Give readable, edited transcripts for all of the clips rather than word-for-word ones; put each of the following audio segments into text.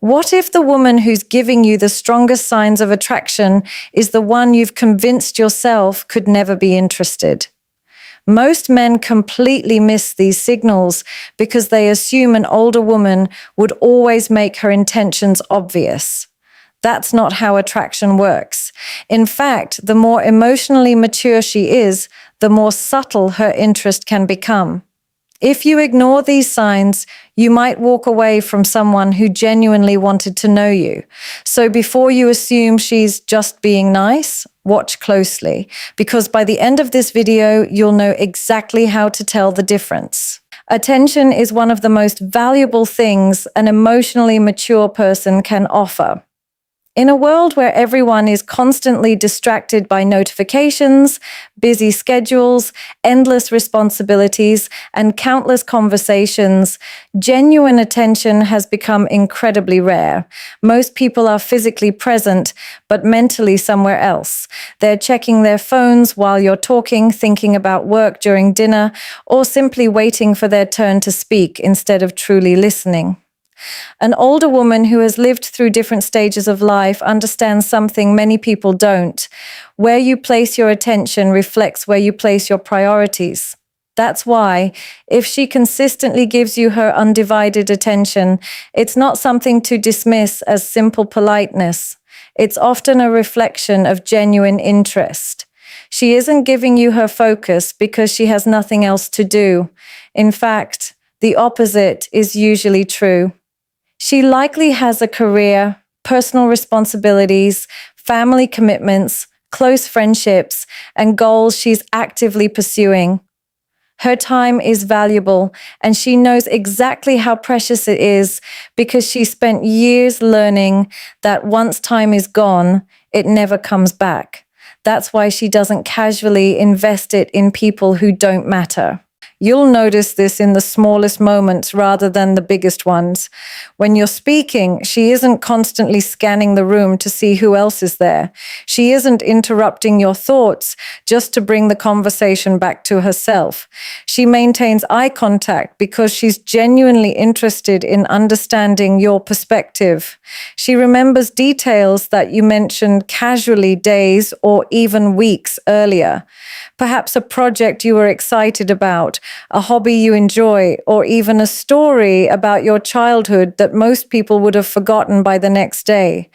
What if the woman who's giving you the strongest signs of attraction is the one you've convinced yourself could never be interested? Most men completely miss these signals because they assume an older woman would always make her intentions obvious. That's not how attraction works. In fact, the more emotionally mature she is, the more subtle her interest can become. If you ignore these signs, you might walk away from someone who genuinely wanted to know you. So before you assume she's just being nice, watch closely, because by the end of this video, you'll know exactly how to tell the difference. Attention is one of the most valuable things an emotionally mature person can offer. In a world where everyone is constantly distracted by notifications, busy schedules, endless responsibilities, and countless conversations, genuine attention has become incredibly rare. Most people are physically present, but mentally somewhere else. They're checking their phones while you're talking, thinking about work during dinner, or simply waiting for their turn to speak instead of truly listening. An older woman who has lived through different stages of life understands something many people don't. Where you place your attention reflects where you place your priorities. That's why, if she consistently gives you her undivided attention, it's not something to dismiss as simple politeness. It's often a reflection of genuine interest. She isn't giving you her focus because she has nothing else to do. In fact, the opposite is usually true. She likely has a career, personal responsibilities, family commitments, close friendships, and goals she's actively pursuing. Her time is valuable, and she knows exactly how precious it is because she spent years learning that once time is gone, it never comes back. That's why she doesn't casually invest it in people who don't matter. You'll notice this in the smallest moments rather than the biggest ones. When you're speaking, she isn't constantly scanning the room to see who else is there. She isn't interrupting your thoughts just to bring the conversation back to herself. She maintains eye contact because she's genuinely interested in understanding your perspective. She remembers details that you mentioned casually days or even weeks earlier. Perhaps a project you were excited about, a hobby you enjoy, or even a story about your childhood that most people would have forgotten by the next day.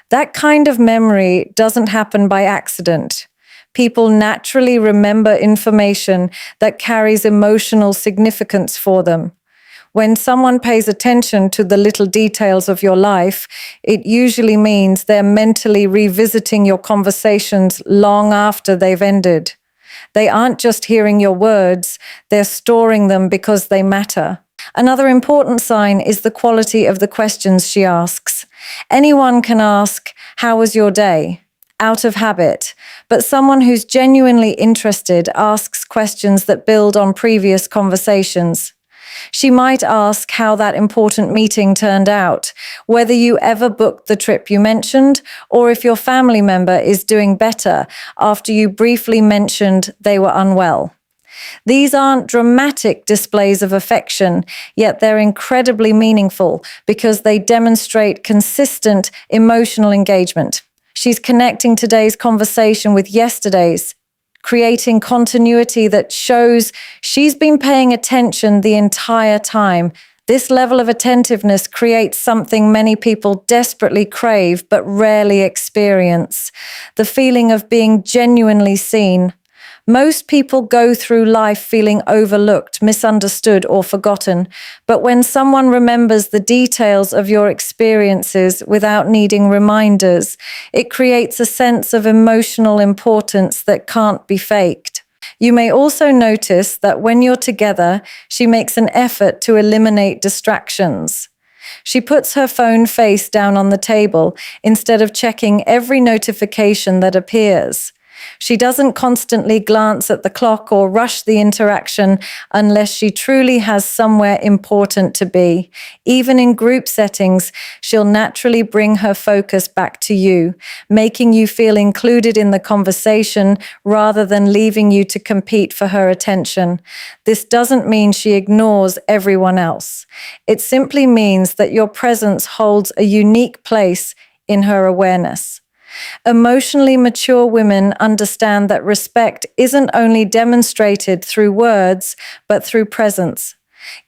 That kind of memory doesn't happen by accident. People naturally remember information that carries emotional significance for them. When someone pays attention to the little details of your life, it usually means they're mentally revisiting your conversations long after they've ended. They aren't just hearing your words, they're storing them because they matter. Another important sign is the quality of the questions she asks. Anyone can ask, "How was your day?" out of habit, but someone who's genuinely interested asks questions that build on previous conversations. She might ask how that important meeting turned out, whether you ever booked the trip you mentioned, or if your family member is doing better after you briefly mentioned they were unwell. These aren't dramatic displays of affection, yet they're incredibly meaningful because they demonstrate consistent emotional engagement. She's connecting today's conversation with yesterday's, creating continuity that shows she's been paying attention the entire time. This level of attentiveness creates something many people desperately crave but rarely experience: the feeling of being genuinely seen. Most people go through life feeling overlooked, misunderstood, or forgotten. But when someone remembers the details of your experiences without needing reminders, it creates a sense of emotional importance that can't be faked. You may also notice that when you're together, she makes an effort to eliminate distractions. She puts her phone face down on the table instead of checking every notification that appears. She doesn't constantly glance at the clock or rush the interaction unless she truly has somewhere important to be. Even in group settings, she'll naturally bring her focus back to you, making you feel included in the conversation rather than leaving you to compete for her attention. This doesn't mean she ignores everyone else. It simply means that your presence holds a unique place in her awareness. Emotionally mature women understand that respect isn't only demonstrated through words, but through presence.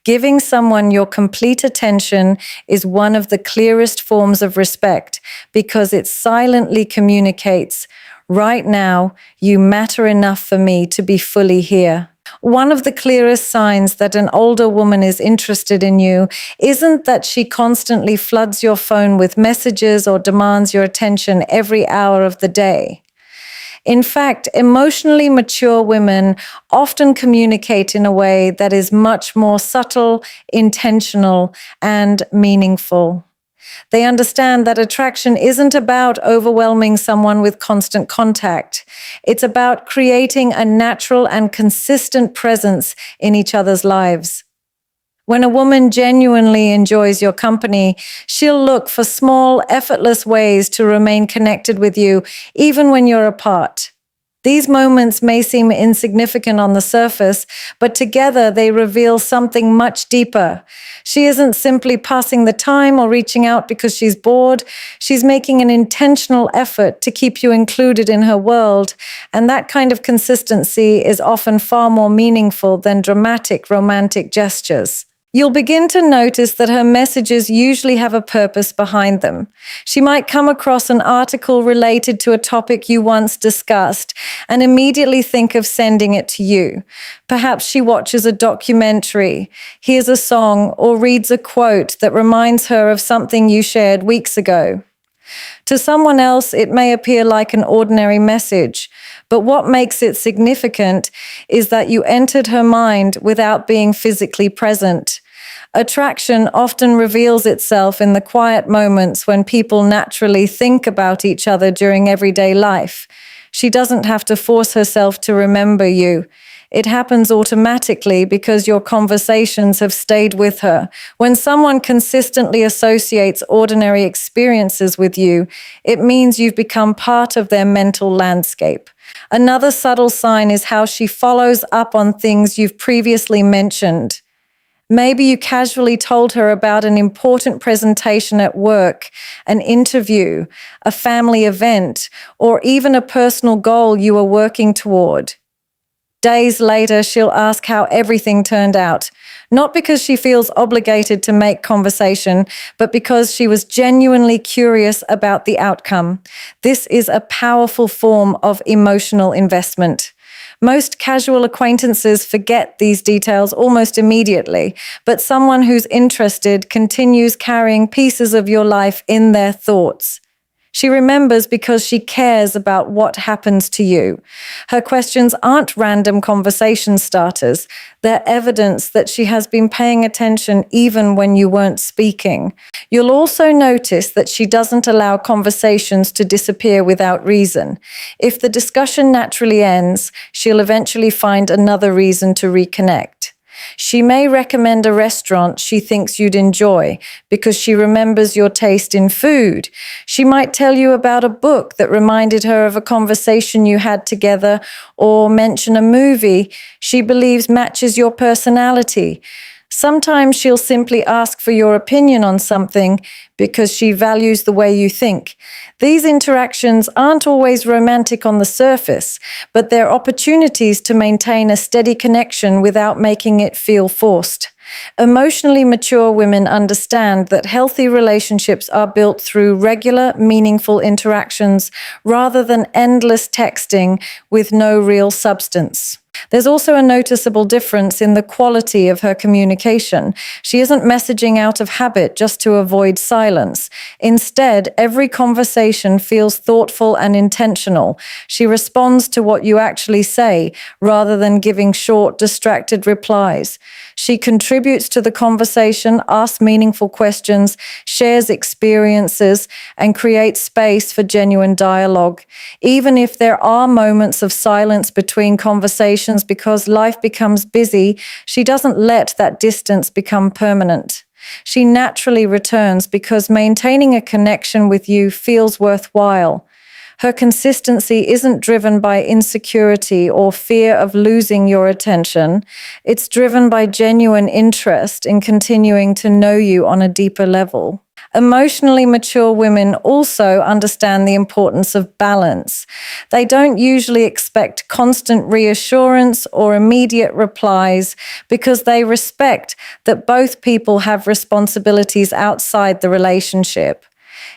Giving someone your complete attention is one of the clearest forms of respect because it silently communicates, "Right now, you matter enough for me to be fully here." One of the clearest signs that an older woman is interested in you isn't that she constantly floods your phone with messages or demands your attention every hour of the day. In fact, emotionally mature women often communicate in a way that is much more subtle, intentional, and meaningful. They understand that attraction isn't about overwhelming someone with constant contact. It's about creating a natural and consistent presence in each other's lives. When a woman genuinely enjoys your company, she'll look for small, effortless ways to remain connected with you, even when you're apart. These moments may seem insignificant on the surface, but together they reveal something much deeper. She isn't simply passing the time or reaching out because she's bored. She's making an intentional effort to keep you included in her world, and that kind of consistency is often far more meaningful than dramatic romantic gestures. You'll begin to notice that her messages usually have a purpose behind them. She might come across an article related to a topic you once discussed and immediately think of sending it to you. Perhaps she watches a documentary, hears a song, or reads a quote that reminds her of something you shared weeks ago. To someone else, it may appear like an ordinary message, but what makes it significant is that you entered her mind without being physically present. Attraction often reveals itself in the quiet moments when people naturally think about each other during everyday life. She doesn't have to force herself to remember you. It happens automatically because your conversations have stayed with her. When someone consistently associates ordinary experiences with you, it means you've become part of their mental landscape. Another subtle sign is how she follows up on things you've previously mentioned. Maybe you casually told her about an important presentation at work, an interview, a family event, or even a personal goal you were working toward. Days later, she'll ask how everything turned out, not because she feels obligated to make conversation, but because she was genuinely curious about the outcome. This is a powerful form of emotional investment. Most casual acquaintances forget these details almost immediately, but someone who's interested continues carrying pieces of your life in their thoughts. She remembers because she cares about what happens to you. Her questions aren't random conversation starters. They're evidence that she has been paying attention even when you weren't speaking. You'll also notice that she doesn't allow conversations to disappear without reason. If the discussion naturally ends, she'll eventually find another reason to reconnect. She may recommend a restaurant she thinks you'd enjoy because she remembers your taste in food. She might tell you about a book that reminded her of a conversation you had together, or mention a movie she believes matches your personality. Sometimes she'll simply ask for your opinion on something because she values the way you think. These interactions aren't always romantic on the surface, but they're opportunities to maintain a steady connection without making it feel forced. Emotionally mature women understand that healthy relationships are built through regular, meaningful interactions rather than endless texting with no real substance. There's also a noticeable difference in the quality of her communication. She isn't messaging out of habit just to avoid silence. Instead, every conversation feels thoughtful and intentional. She responds to what you actually say rather than giving short, distracted replies. She contributes to the conversation, asks meaningful questions, shares experiences, and creates space for genuine dialogue. Even if there are moments of silence between conversations because life becomes busy, she doesn't let that distance become permanent. She naturally returns because maintaining a connection with you feels worthwhile. Her consistency isn't driven by insecurity or fear of losing your attention. It's driven by genuine interest in continuing to know you on a deeper level. Emotionally mature women also understand the importance of balance. They don't usually expect constant reassurance or immediate replies because they respect that both people have responsibilities outside the relationship.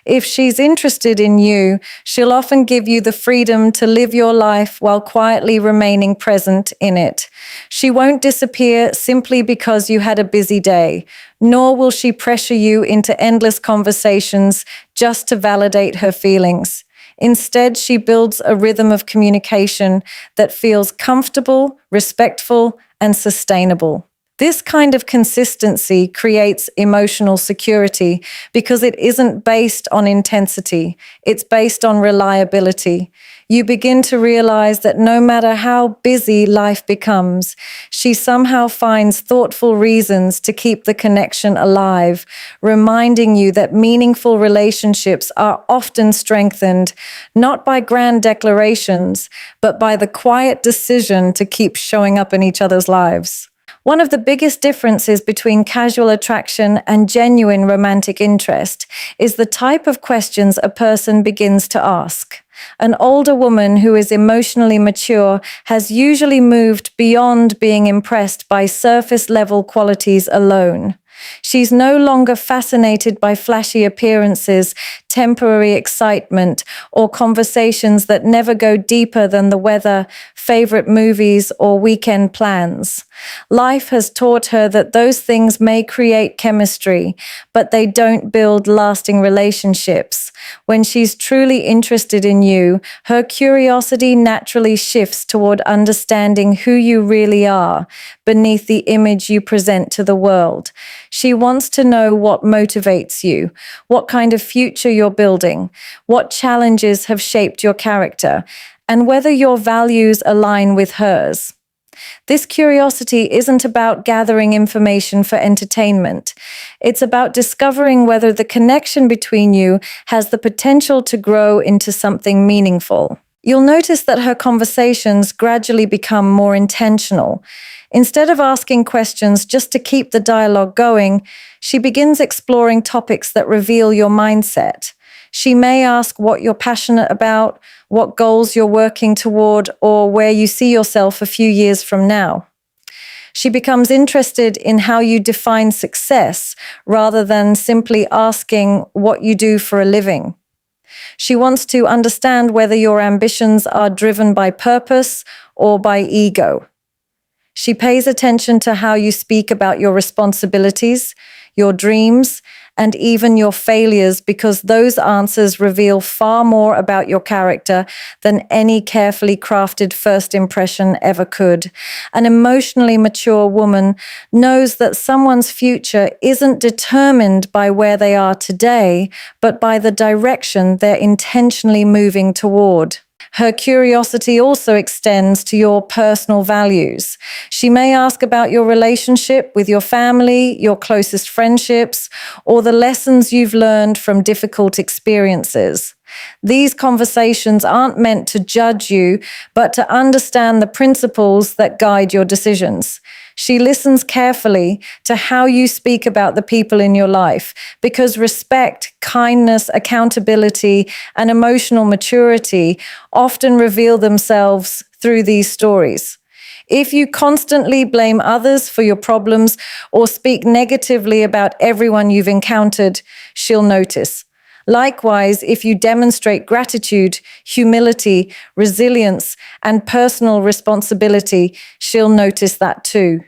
If she's interested in you, she'll often give you the freedom to live your life while quietly remaining present in it. She won't disappear simply because you had a busy day, nor will she pressure you into endless conversations just to validate her feelings. Instead, she builds a rhythm of communication that feels comfortable, respectful, and sustainable. This kind of consistency creates emotional security because it isn't based on intensity, it's based on reliability. You begin to realize that no matter how busy life becomes, she somehow finds thoughtful reasons to keep the connection alive, reminding you that meaningful relationships are often strengthened not by grand declarations, but by the quiet decision to keep showing up in each other's lives. One of the biggest differences between casual attraction and genuine romantic interest is the type of questions a person begins to ask. An older woman who is emotionally mature has usually moved beyond being impressed by surface-level qualities alone. She's no longer fascinated by flashy appearances, temporary excitement, or conversations that never go deeper than the weather, favorite movies, or weekend plans. Life has taught her that those things may create chemistry, but they don't build lasting relationships. When she's truly interested in you, her curiosity naturally shifts toward understanding who you really are beneath the image you present to the world. She wants to know what motivates you, what kind of future you're building, what challenges have shaped your character, and whether your values align with hers. This curiosity isn't about gathering information for entertainment. It's about discovering whether the connection between you has the potential to grow into something meaningful. You'll notice that her conversations gradually become more intentional. Instead of asking questions just to keep the dialogue going, she begins exploring topics that reveal your mindset. She may ask what you're passionate about, what goals you're working toward, or where you see yourself a few years from now. She becomes interested in how you define success rather than simply asking what you do for a living. She wants to understand whether your ambitions are driven by purpose or by ego. She pays attention to how you speak about your responsibilities, your dreams, and even your failures, because those answers reveal far more about your character than any carefully crafted first impression ever could. An emotionally mature woman knows that someone's future isn't determined by where they are today, but by the direction they're intentionally moving toward. Her curiosity also extends to your personal values. She may ask about your relationship with your family, your closest friendships, or the lessons you've learned from difficult experiences. These conversations aren't meant to judge you, but to understand the principles that guide your decisions. She listens carefully to how you speak about the people in your life, because respect, kindness, accountability, and emotional maturity often reveal themselves through these stories. If you constantly blame others for your problems or speak negatively about everyone you've encountered, she'll notice. Likewise, if you demonstrate gratitude, humility, resilience, and personal responsibility, she'll notice that too.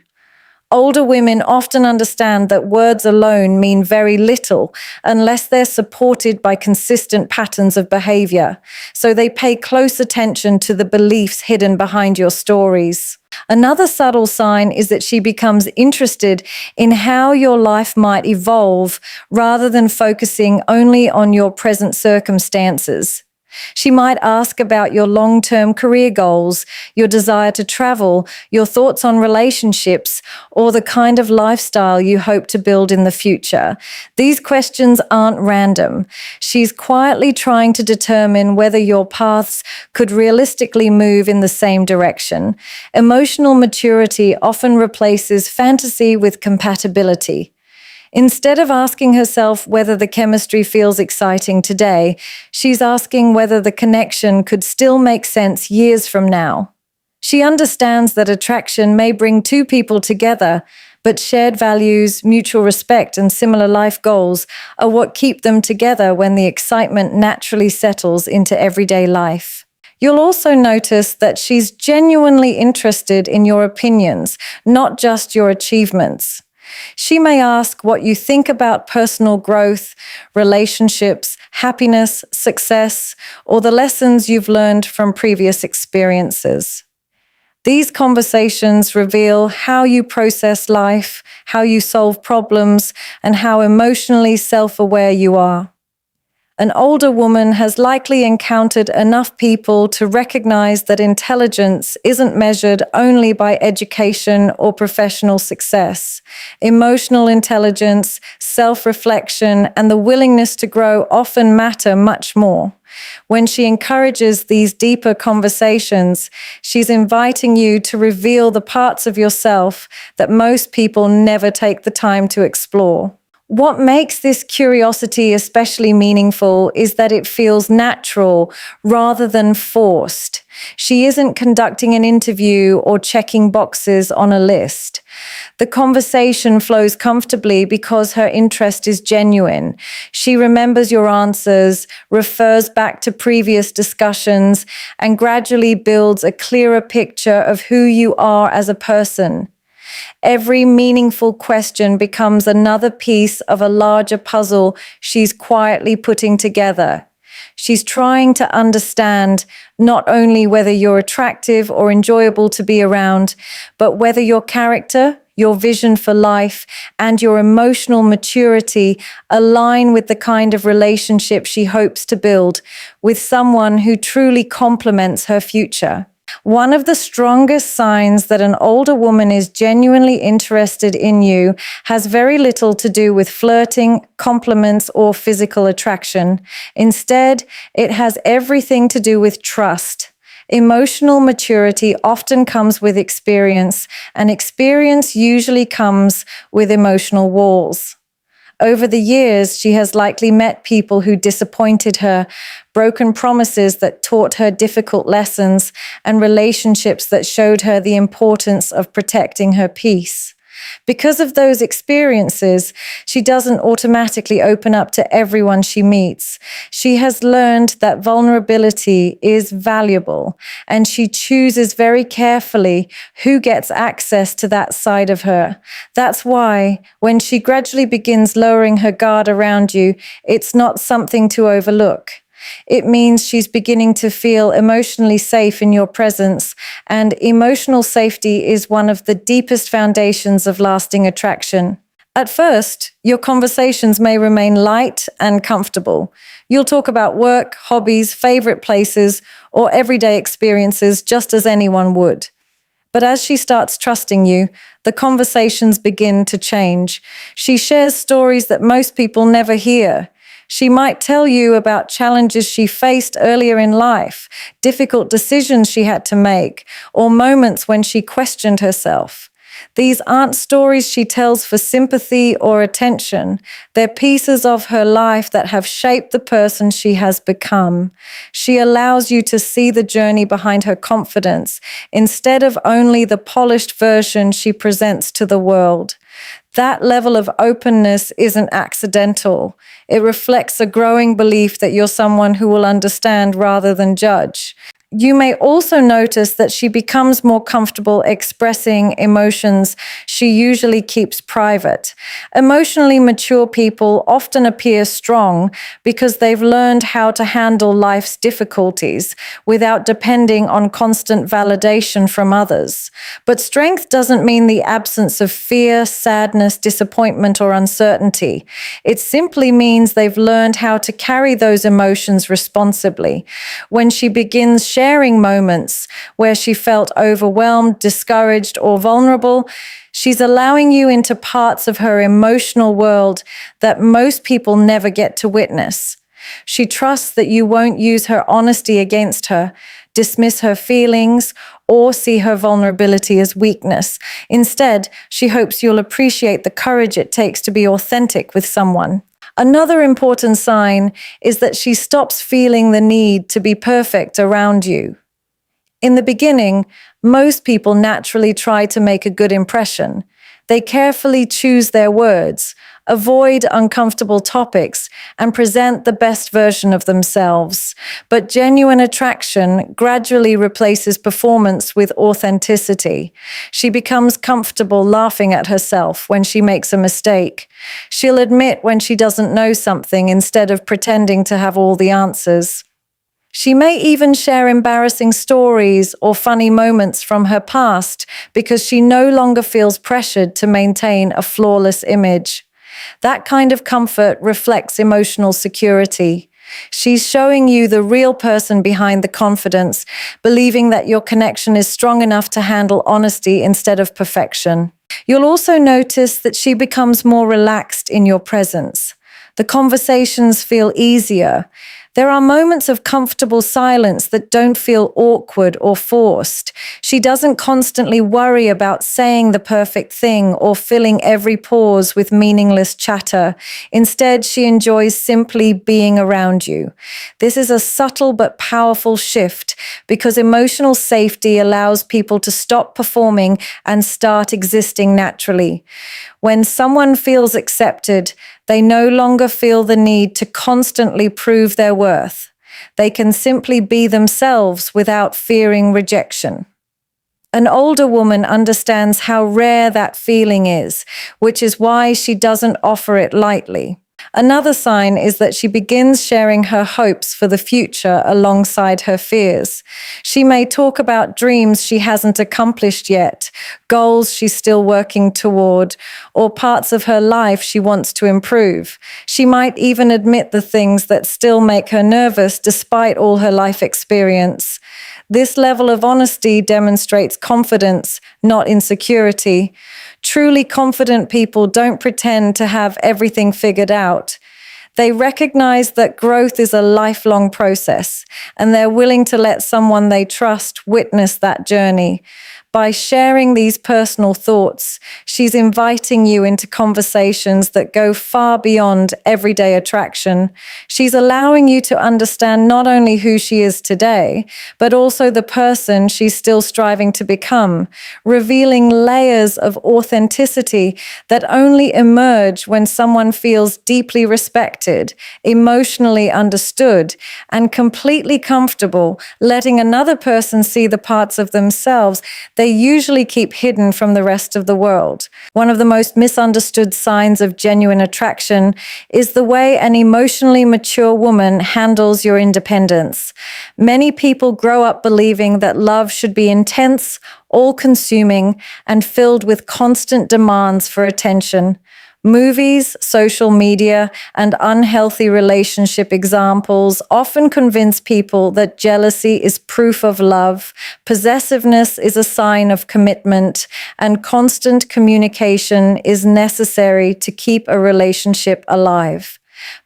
Older women often understand that words alone mean very little unless they're supported by consistent patterns of behavior, so they pay close attention to the beliefs hidden behind your stories. Another subtle sign is that she becomes interested in how your life might evolve rather than focusing only on your present circumstances. She might ask about your long-term career goals, your desire to travel, your thoughts on relationships, or the kind of lifestyle you hope to build in the future. These questions aren't random. She's quietly trying to determine whether your paths could realistically move in the same direction. Emotional maturity often replaces fantasy with compatibility. Instead of asking herself whether the chemistry feels exciting today, she's asking whether the connection could still make sense years from now. She understands that attraction may bring two people together, but shared values, mutual respect, and similar life goals are what keep them together when the excitement naturally settles into everyday life. You'll also notice that she's genuinely interested in your opinions, not just your achievements. She may ask what you think about personal growth, relationships, happiness, success, or the lessons you've learned from previous experiences. These conversations reveal how you process life, how you solve problems, and how emotionally self-aware you are. An older woman has likely encountered enough people to recognize that intelligence isn't measured only by education or professional success. Emotional intelligence, self-reflection, and the willingness to grow often matter much more. When she encourages these deeper conversations, she's inviting you to reveal the parts of yourself that most people never take the time to explore. What makes this curiosity especially meaningful is that it feels natural rather than forced. She isn't conducting an interview or checking boxes on a list. The conversation flows comfortably because her interest is genuine. She remembers your answers, refers back to previous discussions, and gradually builds a clearer picture of who you are as a person. Every meaningful question becomes another piece of a larger puzzle she's quietly putting together. She's trying to understand not only whether you're attractive or enjoyable to be around, but whether your character, your vision for life, and your emotional maturity align with the kind of relationship she hopes to build with someone who truly complements her future. One of the strongest signs that an older woman is genuinely interested in you has very little to do with flirting, compliments, or physical attraction. Instead, it has everything to do with trust. Emotional maturity often comes with experience, and experience usually comes with emotional walls. Over the years, she has likely met people who disappointed her, broken promises that taught her difficult lessons, and relationships that showed her the importance of protecting her peace. Because of those experiences, she doesn't automatically open up to everyone she meets. She has learned that vulnerability is valuable, and she chooses very carefully who gets access to that side of her. That's why, when she gradually begins lowering her guard around you, it's not something to overlook. It means she's beginning to feel emotionally safe in your presence, and emotional safety is one of the deepest foundations of lasting attraction. At first, your conversations may remain light and comfortable. You'll talk about work, hobbies, favorite places, or everyday experiences just as anyone would. But as she starts trusting you, the conversations begin to change. She shares stories that most people never hear. She might tell you about challenges she faced earlier in life, difficult decisions she had to make, or moments when she questioned herself. These aren't stories she tells for sympathy or attention. They're pieces of her life that have shaped the person she has become. She allows you to see the journey behind her confidence instead of only the polished version she presents to the world. That level of openness isn't accidental. It reflects a growing belief that you're someone who will understand rather than judge. You may also notice that she becomes more comfortable expressing emotions she usually keeps private. Emotionally mature people often appear strong because they've learned how to handle life's difficulties without depending on constant validation from others. But strength doesn't mean the absence of fear, sadness, disappointment, or uncertainty. It simply means they've learned how to carry those emotions responsibly. When she begins sharing moments where she felt overwhelmed, discouraged, or vulnerable, she's allowing you into parts of her emotional world that most people never get to witness. She trusts that you won't use her honesty against her, dismiss her feelings, or see her vulnerability as weakness. Instead, she hopes you'll appreciate the courage it takes to be authentic with someone. Another important sign is that she stops feeling the need to be perfect around you. In the beginning, most people naturally try to make a good impression. They carefully choose their words, avoid uncomfortable topics, and present the best version of themselves. But genuine attraction gradually replaces performance with authenticity. She becomes comfortable laughing at herself when she makes a mistake. She'll admit when she doesn't know something instead of pretending to have all the answers. She may even share embarrassing stories or funny moments from her past because she no longer feels pressured to maintain a flawless image. That kind of comfort reflects emotional security. She's showing you the real person behind the confidence, believing that your connection is strong enough to handle honesty instead of perfection. You'll also notice that she becomes more relaxed in your presence. The conversations feel easier. There are moments of comfortable silence that don't feel awkward or forced. She doesn't constantly worry about saying the perfect thing or filling every pause with meaningless chatter. Instead, she enjoys simply being around you. This is a subtle but powerful shift because emotional safety allows people to stop performing and start existing naturally. When someone feels accepted, they no longer feel the need to constantly prove their worth. They can simply be themselves without fearing rejection. An older woman understands how rare that feeling is, which is why she doesn't offer it lightly. Another sign is that she begins sharing her hopes for the future alongside her fears. She may talk about dreams she hasn't accomplished yet, goals she's still working toward, or parts of her life she wants to improve. She might even admit the things that still make her nervous despite all her life experience. This level of honesty demonstrates confidence, not insecurity. Truly confident people don't pretend to have everything figured out. They recognize that growth is a lifelong process, and they're willing to let someone they trust witness that journey. By sharing these personal thoughts, she's inviting you into conversations that go far beyond everyday attraction. She's allowing you to understand not only who she is today, but also the person she's still striving to become, revealing layers of authenticity that only emerge when someone feels deeply respected, emotionally understood, and completely comfortable letting another person see the parts of themselves they usually keep hidden from the rest of the world. One of the most misunderstood signs of genuine attraction is the way an emotionally mature woman handles your independence. Many people grow up believing that love should be intense, all-consuming, and filled with constant demands for attention. Movies, social media, and unhealthy relationship examples often convince people that jealousy is proof of love, possessiveness is a sign of commitment, and constant communication is necessary to keep a relationship alive.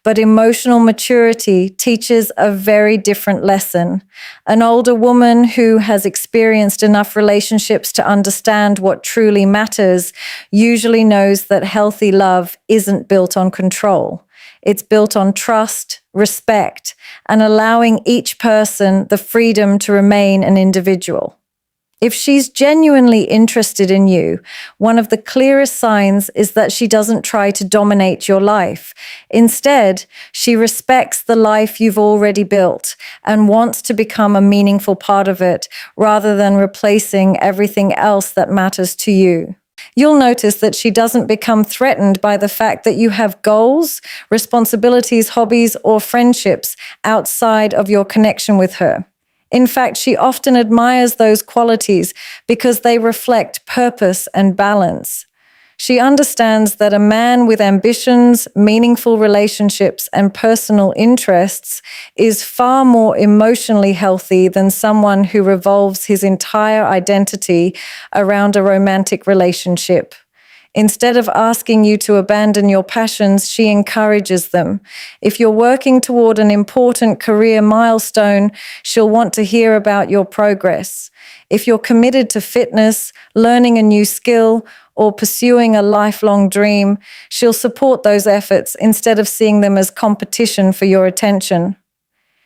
But emotional maturity teaches a very different lesson. An older woman who has experienced enough relationships to understand what truly matters usually knows that healthy love isn't built on control. It's built on trust, respect, and allowing each person the freedom to remain an individual. If she's genuinely interested in you, one of the clearest signs is that she doesn't try to dominate your life. Instead, she respects the life you've already built and wants to become a meaningful part of it rather than replacing everything else that matters to you. You'll notice that she doesn't become threatened by the fact that you have goals, responsibilities, hobbies, or friendships outside of your connection with her. In fact, she often admires those qualities because they reflect purpose and balance. She understands that a man with ambitions, meaningful relationships, and personal interests is far more emotionally healthy than someone who revolves his entire identity around a romantic relationship. Instead of asking you to abandon your passions, she encourages them. If you're working toward an important career milestone, she'll want to hear about your progress. If you're committed to fitness, learning a new skill, or pursuing a lifelong dream, she'll support those efforts instead of seeing them as competition for your attention.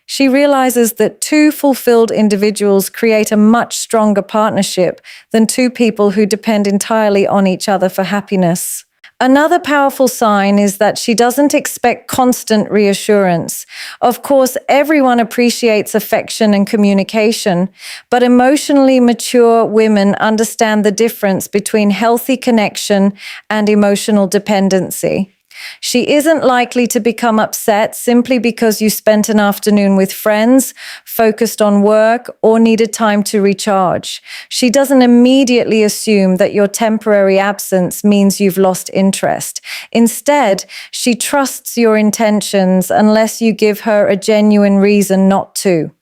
She realizes that two fulfilled individuals create a much stronger partnership than two people who depend entirely on each other for happiness. Another powerful sign is that she doesn't expect constant reassurance. Of course, everyone appreciates affection and communication, but emotionally mature women understand the difference between healthy connection and emotional dependency. She isn't likely to become upset simply because you spent an afternoon with friends, focused on work, or needed time to recharge. She doesn't immediately assume that your temporary absence means you've lost interest. Instead, she trusts your intentions unless you give her a genuine reason not to.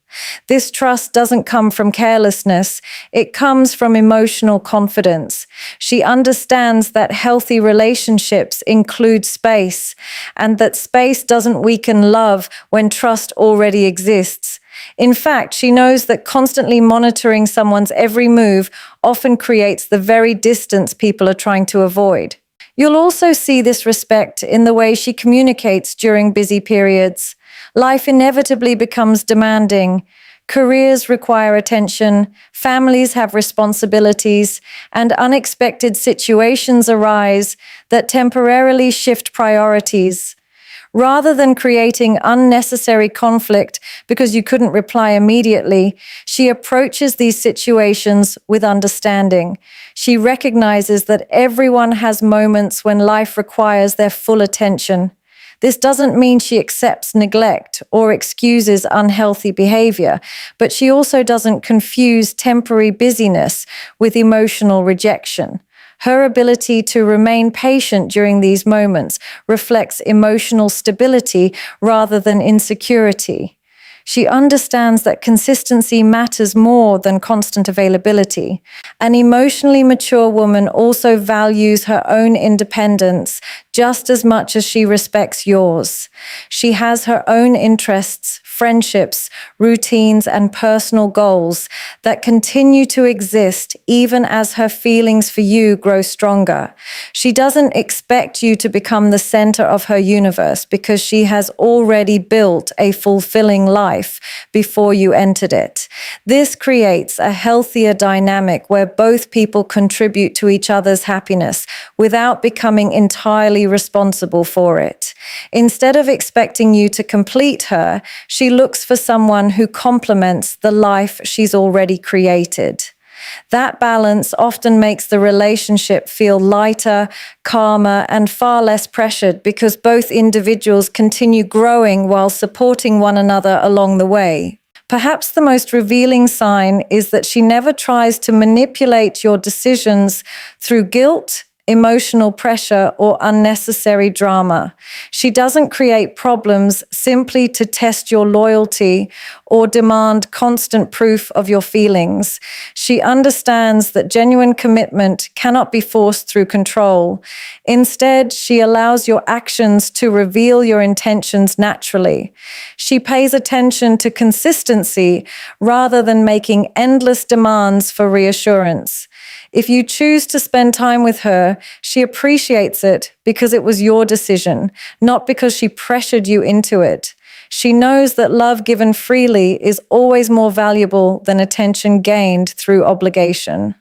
This trust doesn't come from carelessness, it comes from emotional confidence. She understands that healthy relationships include space, and that space doesn't weaken love when trust already exists. In fact, she knows that constantly monitoring someone's every move often creates the very distance people are trying to avoid. You'll also see this respect in the way she communicates during busy periods. Life inevitably becomes demanding. Careers require attention, families have responsibilities, and unexpected situations arise that temporarily shift priorities. Rather than creating unnecessary conflict because you couldn't reply immediately, she approaches these situations with understanding. She recognizes that everyone has moments when life requires their full attention. This doesn't mean she accepts neglect or excuses unhealthy behavior, but she also doesn't confuse temporary busyness with emotional rejection. Her ability to remain patient during these moments reflects emotional stability rather than insecurity. She understands that consistency matters more than constant availability. An emotionally mature woman also values her own independence just as much as she respects yours. She has her own interests, friendships, routines, and personal goals that continue to exist even as her feelings for you grow stronger. She doesn't expect you to become the center of her universe because she has already built a fulfilling life before you entered it. This creates a healthier dynamic where both people contribute to each other's happiness without becoming entirely responsible for it. Instead of expecting you to complete her, she looks for someone who complements the life she's already created. That balance often makes the relationship feel lighter, calmer, and far less pressured because both individuals continue growing while supporting one another along the way. Perhaps the most revealing sign is that she never tries to manipulate your decisions through guilt, emotional pressure, or unnecessary drama. She doesn't create problems simply to test your loyalty or demand constant proof of your feelings. She understands that genuine commitment cannot be forced through control. Instead, she allows your actions to reveal your intentions naturally. She pays attention to consistency rather than making endless demands for reassurance. If you choose to spend time with her, she appreciates it because it was your decision, not because she pressured you into it. She knows that love given freely is always more valuable than attention gained through obligation.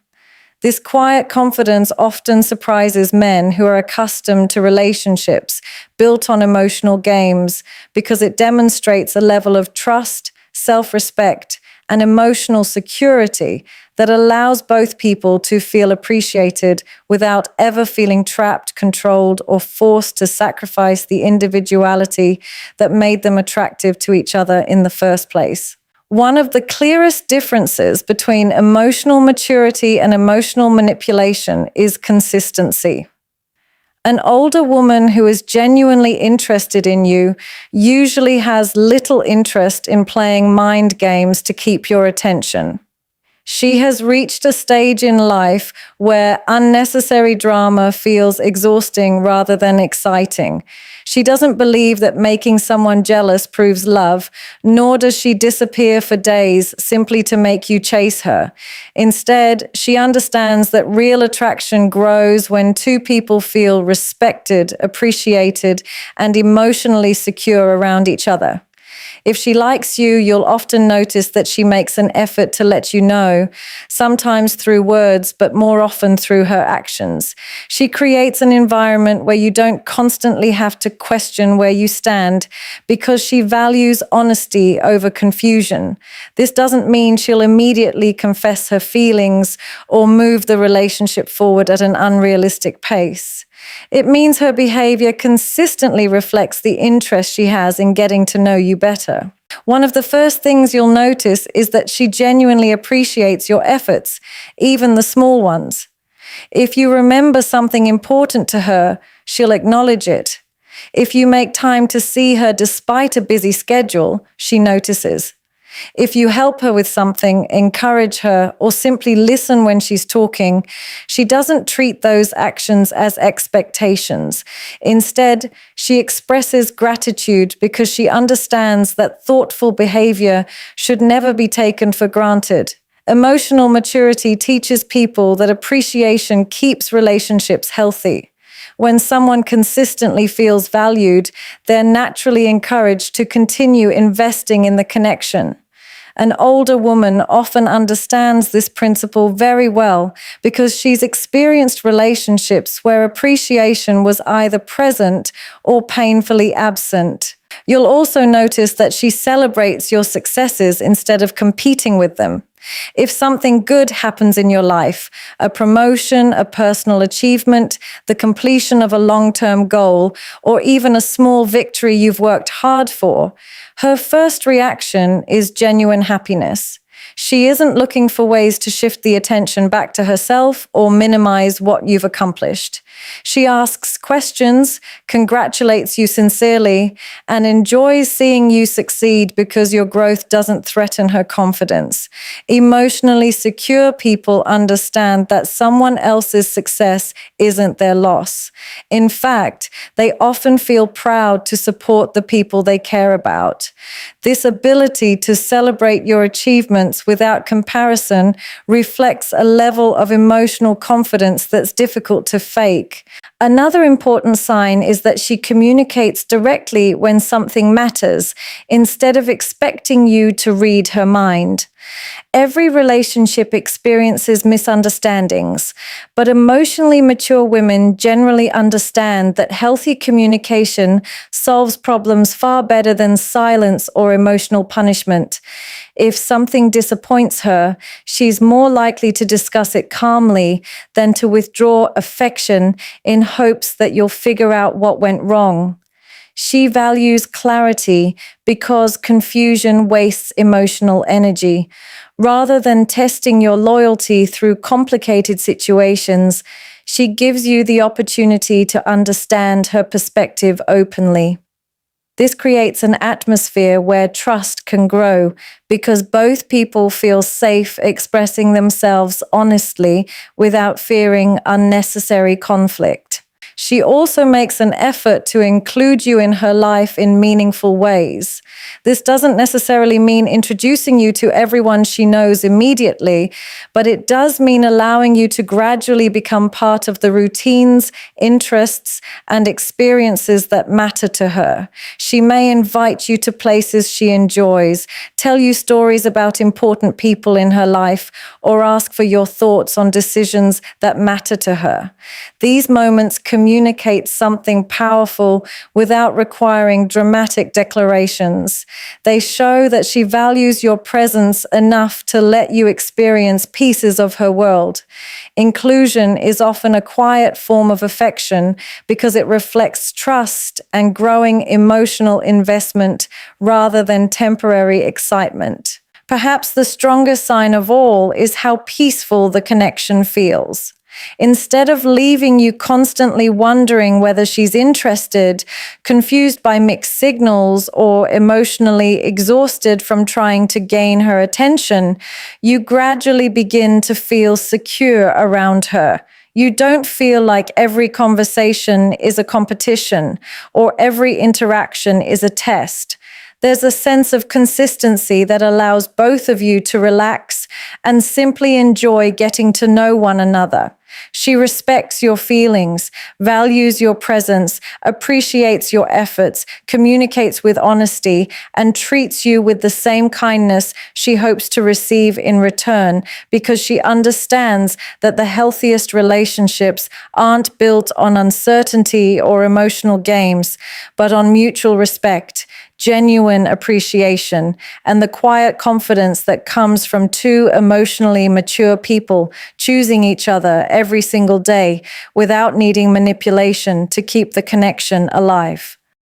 This quiet confidence often surprises men who are accustomed to relationships built on emotional games because it demonstrates a level of trust, self-respect, and emotional security that allows both people to feel appreciated without ever feeling trapped, controlled, or forced to sacrifice the individuality that made them attractive to each other in the first place. One of the clearest differences between emotional maturity and emotional manipulation is consistency. An older woman who is genuinely interested in you usually has little interest in playing mind games to keep your attention. She has reached a stage in life where unnecessary drama feels exhausting rather than exciting. She doesn't believe that making someone jealous proves love, nor does she disappear for days simply to make you chase her. Instead, she understands that real attraction grows when two people feel respected, appreciated, and emotionally secure around each other. If she likes you, you'll often notice that she makes an effort to let you know, sometimes through words, but more often through her actions. She creates an environment where you don't constantly have to question where you stand because she values honesty over confusion. This doesn't mean she'll immediately confess her feelings or move the relationship forward at an unrealistic pace. It means her behavior consistently reflects the interest she has in getting to know you better. One of the first things you'll notice is that she genuinely appreciates your efforts, even the small ones. If you remember something important to her, she'll acknowledge it. If you make time to see her despite a busy schedule, she notices. If you help her with something, encourage her, or simply listen when she's talking, she doesn't treat those actions as expectations. Instead, she expresses gratitude because she understands that thoughtful behavior should never be taken for granted. Emotional maturity teaches people that appreciation keeps relationships healthy. When someone consistently feels valued, they're naturally encouraged to continue investing in the connection. An older woman often understands this principle very well because she's experienced relationships where appreciation was either present or painfully absent. You'll also notice that she celebrates your successes instead of competing with them. If something good happens in your life, a promotion, a personal achievement, the completion of a long-term goal, or even a small victory you've worked hard for, her first reaction is genuine happiness. She isn't looking for ways to shift the attention back to herself or minimize what you've accomplished. She asks questions, congratulates you sincerely, and enjoys seeing you succeed because your growth doesn't threaten her confidence. Emotionally secure people understand that someone else's success isn't their loss. In fact, they often feel proud to support the people they care about. This ability to celebrate your achievements without comparison reflects a level of emotional confidence that's difficult to fake. Another important sign is that she communicates directly when something matters, instead of expecting you to read her mind. Every relationship experiences misunderstandings, but emotionally mature women generally understand that healthy communication solves problems far better than silence or emotional punishment. If something disappoints her, she's more likely to discuss it calmly than to withdraw affection in hopes that you'll figure out what went wrong. She values clarity because confusion wastes emotional energy. Rather than testing your loyalty through complicated situations, she gives you the opportunity to understand her perspective openly. This creates an atmosphere where trust can grow because both people feel safe expressing themselves honestly without fearing unnecessary conflict. She also makes an effort to include you in her life in meaningful ways. This doesn't necessarily mean introducing you to everyone she knows immediately, but it does mean allowing you to gradually become part of the routines, interests, and experiences that matter to her. She may invite you to places she enjoys, tell you stories about important people in her life, or ask for your thoughts on decisions that matter to her. These moments communicate something powerful without requiring dramatic declarations. They show that she values your presence enough to let you experience pieces of her world. Inclusion is often a quiet form of affection because it reflects trust and growing emotional investment rather than temporary excitement. Perhaps the strongest sign of all is how peaceful the connection feels. Instead of leaving you constantly wondering whether she's interested, confused by mixed signals, or emotionally exhausted from trying to gain her attention, you gradually begin to feel secure around her. You don't feel like every conversation is a competition or every interaction is a test. There's a sense of consistency that allows both of you to relax and simply enjoy getting to know one another. She respects your feelings, values your presence, appreciates your efforts, communicates with honesty, and treats you with the same kindness she hopes to receive in return, because she understands that the healthiest relationships aren't built on uncertainty or emotional games, but on mutual respect, genuine appreciation, and the quiet confidence that comes from two emotionally mature people choosing each other every single day without needing manipulation to keep the connection alive.